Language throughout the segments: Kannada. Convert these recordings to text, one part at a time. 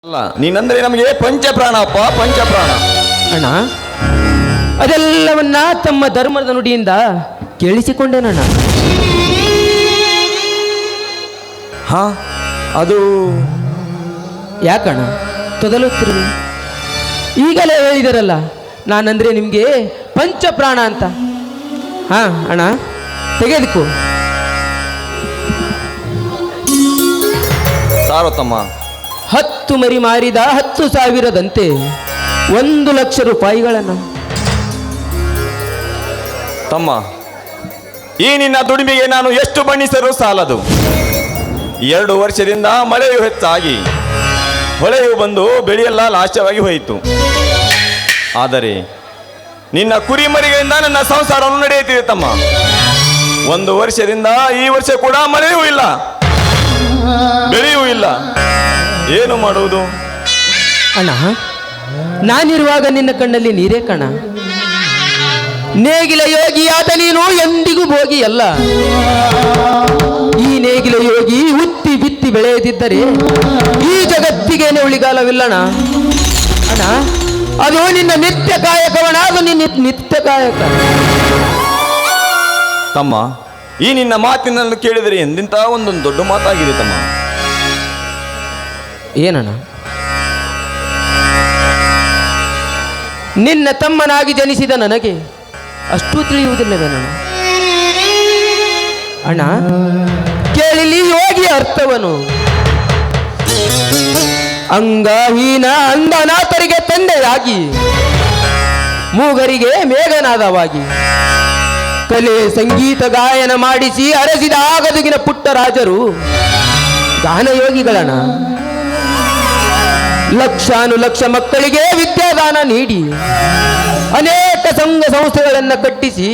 ಅಲ್ಲ ನೀನಂದ್ರೆ ನಮಗೆ ಪಂಚಪ್ರಾಣ ಅಪ್ಪ, ಪಂಚಪ್ರಾಣ. ಅಣ್ಣ, ಅದೆಲ್ಲವನ್ನ ತಮ್ಮ ಧರ್ಮದ ನುಡಿಯಿಂದ ಕೇಳಿಸಿಕೊಂಡೇನಣ್ಣ. ಹಾ, ಅದು ಯಾಕಣ್ಣ ತೊದಲುತ್ತಿರುವೆ? ಈಗಲೇ ಹೇಳಿದರಲ್ಲ ನಾನಂದ್ರೆ ನಿಮಗೆ ಪಂಚಪ್ರಾಣ ಅಂತ. ಹಾ ಅಣ್ಣ, ತೆಗೆದುಕೋ. ಸಾರೋ ತಮ್ಮ. 10 ಮರಿ ಮಾರಿದ 10,000ದಂತೆ 1,00,000 ರೂಪಾಯಿಗಳನ್ನು. ತಮ್ಮ, ಈ ನಿನ್ನ ದುಡಿಮೆಗೆ ನಾನು ಎಷ್ಟು ಬಣ್ಣಿಸರೂ ಸಾಲದು. 2 ವರ್ಷದಿಂದ ಮಳೆಯು ಹೆಚ್ಚಾಗಿ ಹೊಳೆಯು ಬಂದು ಬೆಳೆಯೆಲ್ಲ ನಾಶವಾಗಿ ಹೋಯಿತು. ಆದರೆ ನಿನ್ನ ಕುರಿಮರಿಗಳಿಂದ ನನ್ನ ಸಂಸಾರವನ್ನು ನಡೆಯುತ್ತಿದೆ ತಮ್ಮ. 1 ವರ್ಷದಿಂದ ಈ ವರ್ಷ ಕೂಡ ಮಳೆಯೂ ಇಲ್ಲ, ಬೆಳೆಯೂ ಇಲ್ಲ. ಏನು ಮಾಡುವುದು? ಅಣ್ಣ, ನಾನಿರುವಾಗ ನಿನ್ನ ಕಣ್ಣಲ್ಲಿ ನೀರೇ ಕಣ. ನೇಗಿಲ ಯೋಗಿಯಾದ ನೀನು ಎಂದಿಗೂ ಭೋಗಿಯಲ್ಲ. ಈ ನೇಗಿಲ ಯೋಗಿ ಹುತ್ತಿ ಬಿತ್ತಿ ಬೆಳೆಯದಿದ್ದರೆ ಈ ಜಗತ್ತಿಗೇನೆ ಉಳಿಗಾಲವಿಲ್ಲಣ. ಅಣ್ಣ, ಅದು ನಿನ್ನ ನಿತ್ಯ ಕಾಯಕವಣ, ಅದು ನಿನ್ನ ನಿತ್ಯ ಕಾಯಕ. ತಮ್ಮ, ಈ ನಿನ್ನ ಮಾತಿನಲ್ಲಿ ಕೇಳಿದರೆ ಎಂದಿಂತ ಒಂದೊಂದು ದೊಡ್ಡ ಮಾತಾಗಿದೆ ತಮ್ಮ. ಏನಣ್ಣ? ನಿನ್ನ ತಮ್ಮನಾಗಿ ಜನಿಸಿದ ನನಗೆ ಅಷ್ಟು ತಿಳಿಯುವುದಿಲ್ಲವೇನಣ್ಣ? ಅಣ್ಣ, ಕೇಳಿಲಿ ಯೋಗಿಯ ಅರ್ಥವನು. ಅಂಗಹೀನ ಅಂಧನಾಥರಿಗೆ ತಂದೆಯಾಗಿ, ಮೂಗರಿಗೆ ಮೇಘನಾದವಾಗಿ, ಕಲೆ ಸಂಗೀತ ಗಾಯನ ಮಾಡಿಸಿ ಅರಸಿದ ಆಗದುಗಿನ ಪುಟ್ಟ ರಾಜರು ಗಾನಯೋಗಿಗಳಣ್ಣ. ಲಕ್ಷಾನುಲಕ್ಷ ಮಕ್ಕಳಿಗೆ ವಿದ್ಯಾದಾನ ನೀಡಿ ಅನೇಕ ಸಂಘ ಸಂಸ್ಥೆಗಳನ್ನು ಕಟ್ಟಿಸಿ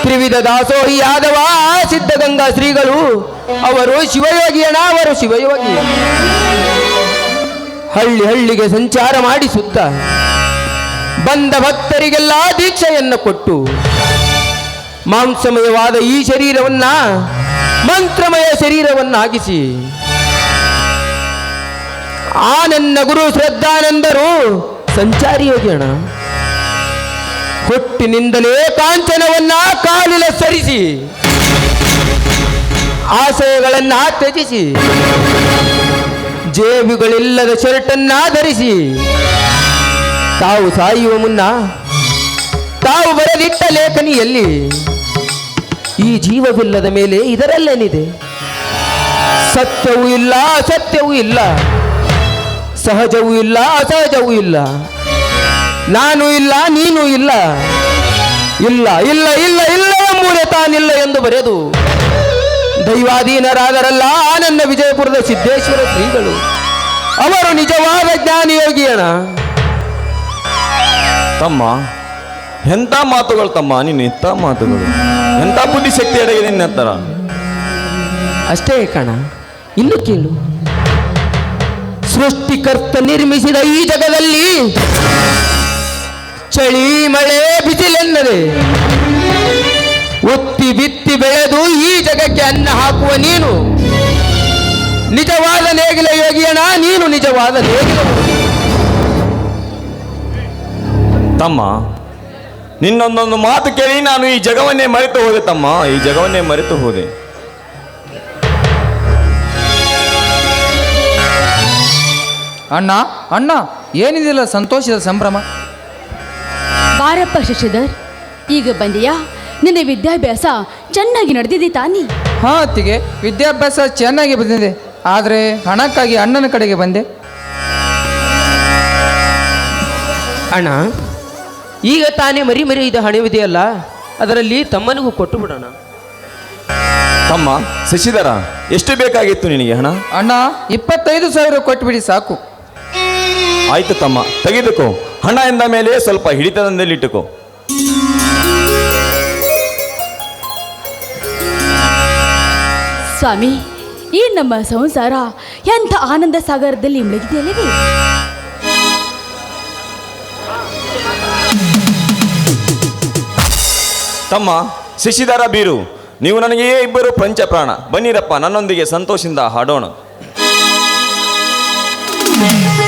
ತ್ರಿವಿಧ ದಾಸೋಹಿಯಾದವ ಸಿದ್ಧಗಂಗಾ ಶ್ರೀಗಳು ಅವರು ಶಿವಯೋಗಿಯಣ್ಣ, ಅವರು ಶಿವಯೋಗಿ. ಹಳ್ಳಿ ಹಳ್ಳಿಗೆ ಸಂಚಾರ ಮಾಡಿಸುತ್ತ ಬಂದ ಭಕ್ತರಿಗೆಲ್ಲ ದೀಕ್ಷೆಯನ್ನು ಕೊಟ್ಟು ಮಾಂಸಮಯವಾದ ಈ ಶರೀರವನ್ನ ಮಂತ್ರಮಯ ಶರೀರವನ್ನಾಗಿಸಿ ಆ ನನ್ನ ಗುರು ಶ್ರದ್ಧಾನಂದರು ಸಂಚಾರಿ ಯೋಗಿಯಣ್ಣ. ಹುಟ್ಟಿನಿಂದಲೇ ಕಾಂಚನವನ್ನ ಕಾಲಿಲ ಸರಿಸಿ ಆಶಯಗಳನ್ನ ತ್ಯಜಿಸಿ ಜೇಬುಗಳಿಲ್ಲದ ಶರ್ಟನ್ನ ಧರಿಸಿ ತಾವು ಸಾಯುವ ಮುನ್ನ ತಾವು ಬರೆದಿಟ್ಟ ಲೇಖನಿಯಲ್ಲಿ ಈ ಜೀವವಿಲ್ಲದ ಮೇಲೆ ಇದರಲ್ಲೇನಿದೆ? ಸತ್ಯವೂ ಇಲ್ಲ, ಅಸತ್ಯವೂ ಇಲ್ಲ, ಸಹಜವೂ ಇಲ್ಲ, ಅಸಹಜವೂ ಇಲ್ಲ, ನಾನು ಇಲ್ಲ, ನೀನು ಇಲ್ಲ, ಇಲ್ಲ ಇಲ್ಲ ಇಲ್ಲ ಇಲ್ಲ ಎಂಬುದೇ ತಾನಿಲ್ಲ ಎಂದು ಬರೆದು ದೈವಾಧೀನರಾದರಲ್ಲ ನನ್ನ ವಿಜಯಪುರದ ಸಿದ್ದೇಶ್ವರ ಶ್ರೀಗಳು. ಅವರು ನಿಜವಾದ ಜ್ಞಾನಿಯೋಗಿಯಣ್ಣ. ತಮ್ಮ, ಎಂಥ ಮಾತುಗಳು ತಮ್ಮ, ನೀನು ಎಂಥ ಮಾತುಗಳು, ಎಂಥ ಬುದ್ಧಿಶಕ್ತಿ ಅಡಗಿದೆ ನಿನ್ನ ಹತ್ರ. ಅಷ್ಟೇ ಕಣ, ಇನ್ನು ಕೇಳು. ಸೃಷ್ಟಿಕರ್ತ ನಿರ್ಮಿಸಿದ ಈ ಜಗದಲ್ಲಿ ಚಳಿ ಮಳೆ ಬಿಸಿಲೆನ್ನದೆ ಒತ್ತಿ ಬಿತ್ತಿ ಬೆಳೆದು ಈ ಜಗಕ್ಕೆ ಅನ್ನ ಹಾಕುವ ನೀನು ನಿಜವಾದ ನೇಗಿಲ ಯೋಗಿಯಣ್ಣ, ನೀನು ನಿಜವಾದ ನೇಗಿಲ. ತಮ್ಮ, ನಿನ್ನೊಂದೊಂದು ಮಾತು ಕೇಳಿ ನಾನು ಈ ಜಗವನ್ನೇ ಮರೆತು ಹೋದೆ ತಮ್ಮ, ಈ ಜಗವನ್ನೇ ಮರೆತು ಹೋದೆ. ಅಣ್ಣ ಅಣ್ಣ, ಏನಿದಿಲ್ಲ ಸಂತೋಷದ ಸಂಭ್ರಮ? ಬಾರಪ್ಪ ಶಶಿಧರ್, ಈಗ ಬಂದೆಯಾ? ನಿನ್ನ ವಿದ್ಯಾಭ್ಯಾಸ ಚೆನ್ನಾಗಿ ನಡೆದಿದೆ ತಾನಿ? ಹಾಂ ಅತ್ತಿಗೆ, ವಿದ್ಯಾಭ್ಯಾಸ ಚೆನ್ನಾಗಿ ಬಂದಿದೆ. ಆದರೆ ಹಣಕ್ಕಾಗಿ ಅಣ್ಣನ ಕಡೆಗೆ ಬಂದೆ. ಅಣ್ಣ, ಈಗ ತಾನೇ ಮರಿ ಮರಿ ಇದು ಹಣವಿದೆಯಲ್ಲ, ಅದರಲ್ಲಿ ತಮ್ಮನಿಗೂ ಕೊಟ್ಟು ಬಿಡೋಣ. ತಮ್ಮ ಶಶಿಧರ, ಎಷ್ಟು ಬೇಕಾಗಿತ್ತು ನಿನಗೆ ಹಣ? ಅಣ್ಣ, 25,000 ಕೊಟ್ಬಿಡಿ ಸಾಕು. ಆಯ್ತು ತಮ್ಮ, ತೆಗೆದುಕೋ. ಹಣ ಎಂದ ಮೇಲೆ ಸ್ವಲ್ಪ ಹಿಡಿತದಲ್ಲಿಟ್ಟುಕೋ. ಸ್ವಾಮಿ, ಈ ನಮ್ಮ ಸಂಸಾರ ಎಂಥ ಆನಂದ ಸಾಗರದಲ್ಲಿ ಮುಳುಗಿದೆಯಲ್ಲವೇ? ತಮ್ಮ ಶಶಿಧರ ಬೀರು, ನೀವು ನನಗೆ ಇಬ್ಬರು ಪಂಚಪ್ರಾಣ. ಬನ್ನಿರಪ್ಪ, ನನ್ನೊಂದಿಗೆ ಸಂತೋಷದಿಂದ ಹಾಡೋಣ. ಆ